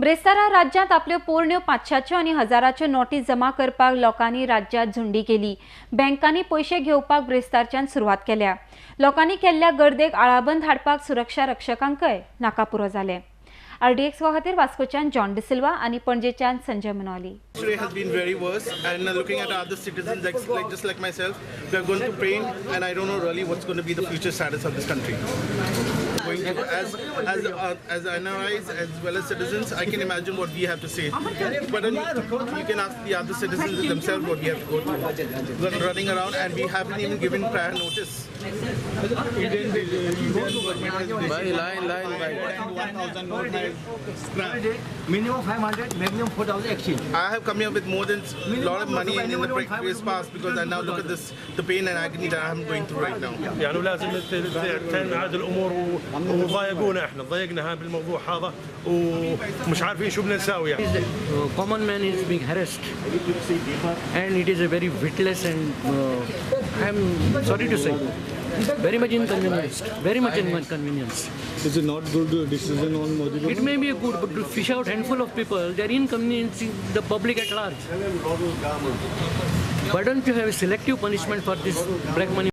ब्रेस्तारा राज्यांत आपल्यो पोरण्यो 500च्यो आनी 1000च्यो नोटी जमा करपाक लोकांनी राज्यांत झुंडी केली। बँकांनी पैसे घेवपाक ब्रेस्तारच्यान सुरवात केल्या। लोकांनी केल्ल्या गर्देक आळाबंद हाडपाक सुरक्षा रक्षकांकय नाकापुरो जाले। RDX खातीर वास्कोच्यान जॉन डिसिल्वा आनी पणजेच्यान Sanjay Manoli. Today has been very worse, and looking at other citizens just like myself, we are going to pain, and I don't know really what's going to be the future status of this country. Going to, as NRIs as well as citizens, I can imagine what we have to say. But then you can ask the other citizens themselves what we have to go through. We're running around, and we haven't even given prior notice. Minimum 500, maximum 4,000 exchange. I have come here with more than a lot of money in the previous past because I now look at the pain and agony that I'm going through right now. يعني ولازم تنعاد الامور وضايقونا احنا ضايقنا بالموضوع هذا ومش عارفين شو بدنا نساوي يعني. Common man is being harassed and it is a very witless and I'm sorry to say very much inconvenienced, very much inconvenience. Is it not good decision on Modi? It may be a good, but to fish out handful of people, they are inconveniencing the public at large. Why don't you have a selective punishment for this black money?